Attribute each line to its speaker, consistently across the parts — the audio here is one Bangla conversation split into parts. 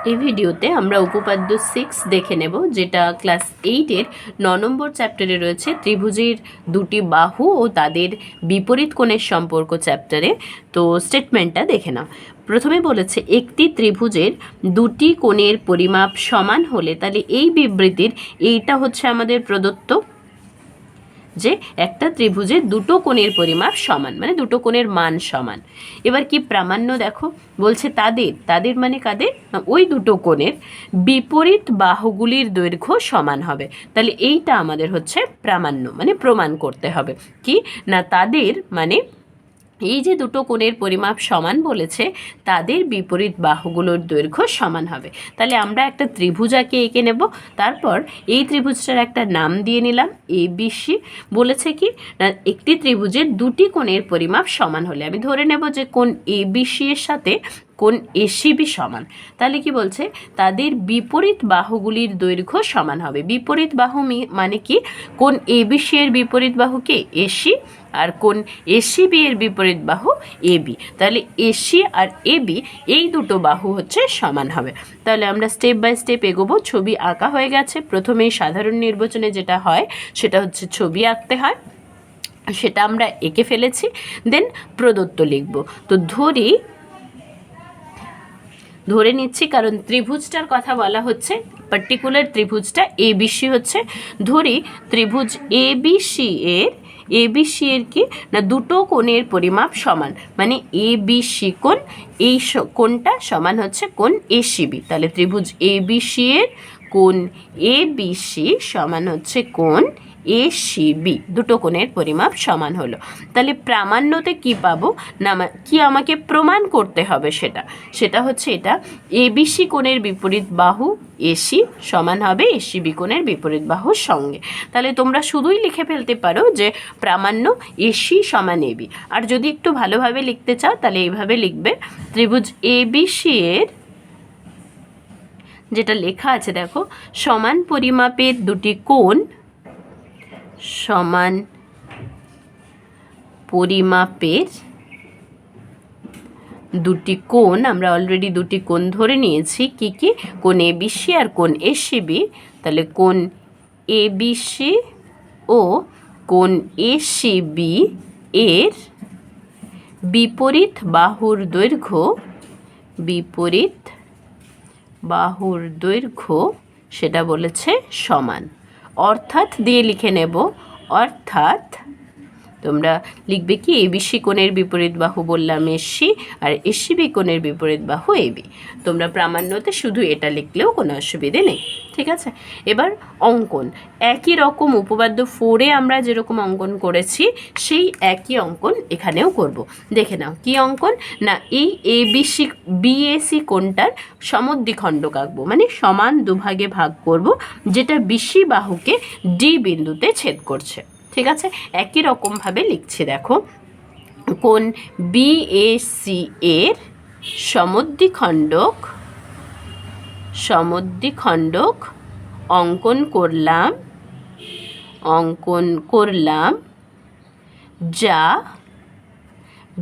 Speaker 1: এই ভিডিওতে আমরা উপপাদ্য 6 দেখে নেব, যেটা ক্লাস 8-এর 9 নম্বর চ্যাপ্টারে রয়েছে, ত্রিভুজের দুটি বাহু ও তাদের বিপরীত কোণের সম্পর্ক চ্যাপ্টারে। তো স্টেটমেন্টটা দেখে নাও। প্রথমে বলেছে একটি ত্রিভুজের দুটি কোণের পরিমাপ সমান হলে, তাহলে এই বিবৃতির এইটা হচ্ছে আমাদের প্রদত্ত যে একটা ত্রিভুজের দুটো কোণের পরিমাপ সমান, মানে দুটো কোণের মান সমান। এবার কি প্রামাণ্য দেখো, বলছে তাদের মানে কাদের, ওই দুটো কোণের বিপরীত বাহুগুলির দৈর্ঘ্য সমান হবে। তাহলে এইটা আমাদের হচ্ছে প্রামাণ্য, মানে প্রমাণ করতে হবে কি না, তাদের মানে এই যে দুটো কোণের পরিমাপ সমান বলেছে, তাদের বিপরীত বাহুগুলোর দৈর্ঘ্য সমান হবে। তাহলে আমরা একটা ত্রিভুজাকে এঁকে নেব, তারপর এই ত্রিভুজটার একটা নাম দিয়ে নিলাম এবিসি। বলেছে কি না, একটি ত্রিভুজের দুটি কোণের পরিমাপ সমান হলে, আমি ধরে নেব যে কোণ এবিসি এর সাথে কোণ এসিবি সমান। তাহলে কি বলছে, তাদের বিপরীত বাহুগুলির দৈর্ঘ্য সমান হবে। বিপরীত বাহু মানে কি, কোণ এবিসি এর বিপরীত বাহু কে এসি, আর কোণ এসিবি এর বিপরীত বাহু এবি। তাহলে এসি আর এবি এই দুটো বাহু হচ্ছে সমান হবে। তাহলে আমরা স্টেপ বাই স্টেপ এগোবো। ছবি আঁকা হয়ে গেছে। প্রথমেই সাধারণ নির্বাচনে যেটা হয় সেটা হচ্ছে ছবি আঁকতে হয়, সেটা আমরা এঁকে ফেলেছি। দেন প্রদত্ত লিখব। তো ধরে নিচ্ছি, কারণ ত্রিভুজটার কথা বলা হচ্ছে, পার্টিকুলার ত্রিভুজটা এবিসি হচ্ছে। ধরি ত্রিভুজ এবিসি এর কি না, দুটো কোণের পরিমাপ সমান, মানে এবিসি কোণ, এই কোণটা সমান হচ্ছে কোণ এসিবি। তাহলে ত্রিভুজ এবিসি এর কোণ এবিসি সমান হচ্ছে কোণ এসিবি, দুটো কোণের পরিমাপ সমান হলো। তাহলে প্রামাণ্যতে কি পাবো না, কি আমাকে প্রমাণ করতে হবে, সেটা হচ্ছে এটা, এবিসি কোণের বিপরীত বাহু এসি সমান হবে এসিবি কোণের বিপরীত বাহুর সঙ্গে। তাহলে তোমরা শুধুই লিখে ফেলতে পারো যে প্রামাণ্য এসি সমান এবি। আর যদি একটু ভালোভাবে লিখতে চাও তাহলে এইভাবে লিখবে, ত্রিভুজ এবিসি এর যেটা লেখা আছে দেখো, সমান পরিমাপের দুটি কোণ, সমান পরিমাপের দুটি কোণ, আমরা অলরেডি দুটি কোণ ধরে নিয়েছি, কি কি, কোণ এবিসি আর কোণ এসিবি। তাহলে কোণ এবিসি ও কোণ এসিবি এর বিপরীত বাহুর দৈর্ঘ্য সেটা বলেছে সমান। অর্থাৎ দিয়ে লিখে নেব, অর্থাৎ তোমরা লিখবে কি, এবিসি কোণের বিপরীত বাহু বললাম এসি, আর এসিবি কোণের বিপরীত বাহু এবি। তোমরা প্রামাণ্যতে শুধু এটা লিখলেও কোনো অসুবিধে নেই, ঠিক আছে। এবার অঙ্কন, একই রকম উপপাদ্য 4-এ আমরা যেরকম অঙ্কন করেছি সেই একই অঙ্কন এখানেও করব। দেখে নাও কি অঙ্কন না, এই এবিসি বিএসি কোণটার সমদ্বিখণ্ডক আঁকবো, মানে সমান দুভাগে ভাগ করব, যেটা বিসি বাহুকে ডি বিন্দুতে ছেদ করছে। ঠিক আছে, একই রকমভাবে লিখছি দেখো, কোণ বিএসি এর সমদ্বিখণ্ডক অঙ্কন করলাম, যা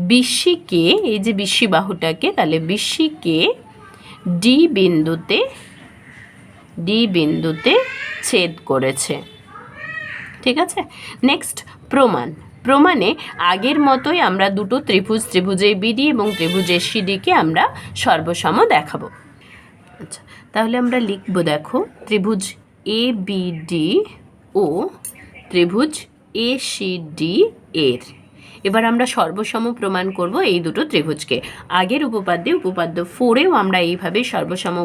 Speaker 1: বিসিকে, এই যে বিসি বাহুটাকে, তাহলে বিসিকে ডি বিন্দুতে ছেদ করেছে। ঠিক আছে, নেক্সট প্রমাণে আগের মতোই আমরা দুটো ত্রিভুজ এবিডি এবং ত্রিভুজ এসিডিকে আমরা সর্বসম দেখাবো। আচ্ছা, তাহলে আমরা লিখব দেখো, ত্রিভুজ এবিডি ও ত্রিভুজ এসিডি এর, এবার আমরা সর্বসম প্রমাণ করব এই দুটো ত্রিভুজকে। আগের উপপাদ্য 4-এও আমরা এইভাবে সর্বসম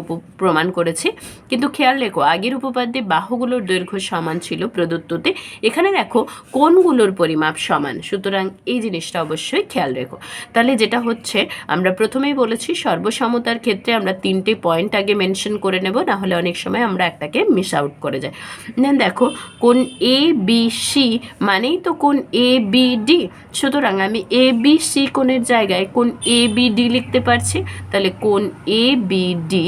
Speaker 1: প্রমাণ করেছি, কিন্তু খেয়াল রেখো, আগের উপপাদ্যে বাহুগুলোর দৈর্ঘ্য সমান ছিল প্রদত্ততে, এখানে দেখো কোণগুলোর পরিমাপ সমান, সুতরাং এই জিনিসটা অবশ্যই খেয়াল রেখো। তাহলে যেটা হচ্ছে, আমরা প্রথমেই বলেছি সর্বসমতার ক্ষেত্রে আমরা 3টে পয়েন্ট আগে মেনশন করে নেব, না হলে অনেক সময় আমরা একটাকে মিস আউট করে যাই। দেন দেখো, কোণ এ বি সি মানেই তো কোণ এ বি ডি, সুতরাং আমি এ বি সি কোণের জায়গায় কোণ এ বি ডি লিখতে পারছি। তাহলে কোণ এ বি ডি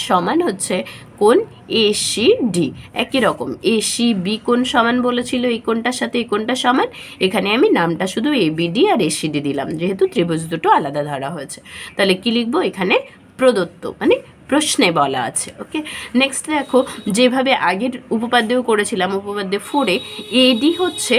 Speaker 1: সমান হচ্ছে কোণ এসি ডি। একই রকম এসি বি কোণ সমান বলেছিল, এই কোণটার সাথে এই কোণটা সমান, এখানে আমি নামটা শুধু A B D R AC D দিলাম, যেহেতু ত্রিভুজ দুটো আলাদা ধরা হয়েছে। তাহলে কি লিখবো এখানে, প্রদত্ত, মানে প্রশ্নে বলা আছে। ওকে, নেক্সট দেখো, যেভাবে আগের উপপাদ্য করেছিলাম, উপপাদ্য 4-এ এডি হচ্ছে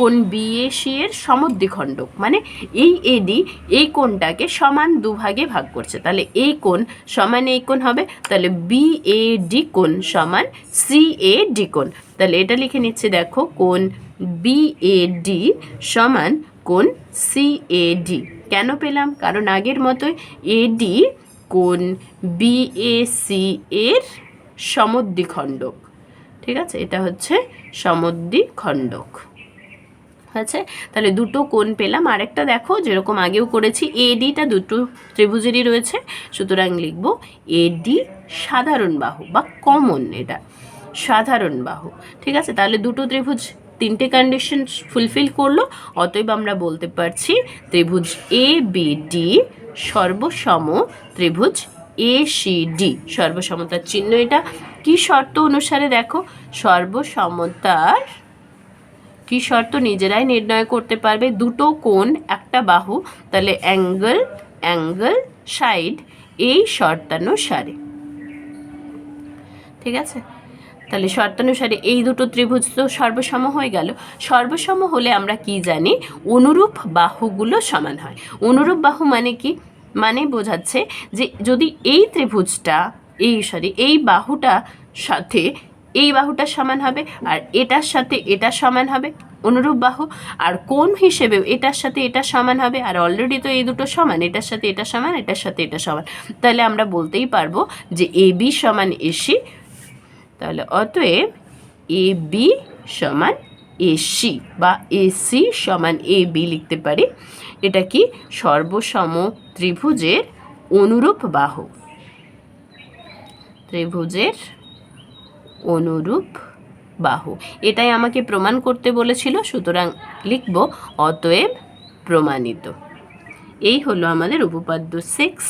Speaker 1: কোণ বিএসি এর সমদ্বিখণ্ডক, মানে এই এডি এই কোণটাকে সমান দুভাগে ভাগ করছে, তাহলে এই কোণ সমান এই কোণ হবে, তাহলে বিএডি কোণ সমান সিএডি কোণ। তাহলে এটা লিখে নিচ্ছে, দেখো কোণ বিএডি সমান কোণ সিএডি। কেন পেলাম? কারণ আগের মতোই এডি কোণ বিএসি এর সমদ্বিখণ্ডক। ঠিক আছে, এটা হচ্ছে সমদ্বিখণ্ডক। আচ্ছা, তাহলে দুটো কোণ পেলাম। আরেকটা দেখো, যেরকম আগেও করেছি, এডিটা দুটো ত্রিভুজেরই রয়েছে, সুতরাং লিখব এডি সাধারণ বাহু বা কমন, এটা সাধারণ বাহু। ঠিক আছে, তাহলে দুটো ত্রিভুজ তিনটে কন্ডিশন ফুলফিল করলো, অতএব আমরা বলতে পারছি ত্রিভুজ এ বি ডি সর্বসম ত্রিভুজ এ সি ডি। সর্বসমতার চিহ্ন এটা। কি শর্ত অনুসারে? দেখো, সর্বসমতার কি শর্ত নিজেরাই নির্ণয় করতে পারবে। দুটো কোণ একটা বাহু, তাহলে অ্যাঙ্গেল অ্যাঙ্গেল সাইড এই শর্তানুসারে। ঠিক আছে, তাহলে শর্তানুসারে এই দুটো ত্রিভুজ তো সর্বসম হয়ে গেল। সর্বসম হলে আমরা কি জানি? অনুরূপ বাহুগুলো সমান হয়। অনুরূপ বাহু মানে কি? মানে বোঝাচ্ছে যে যদি এই ত্রিভুজটা এই বাহুটা সাথে এই বাহুটা সমান হবে, আর এটার সাথে এটা সমান হবে, অনুরূপ বাহু। আর কোণ হিসেবে এটার সাথে এটা সমান হবে, আর অলরেডি তো এই দুটো সমান, এটার সাথে এটা সমান, এটার সাথে এটা সমান, তাহলে আমরা বলতেই পারবো যে এ বি সমান এসি। তাহলে অতএব এ বি সমান এসি বা এসি সমান এ বি লিখতে পারি। এটা কি? সর্বসম ত্রিভুজের অনুরূপ বাহু, ত্রিভুজের অনুরূপ বাহু। এটাই আমাকে প্রমাণ করতে বলেছিল, সুতরাং লিখব অতএব প্রমাণিত। এই হলো আমাদের উপপাদ্য 6।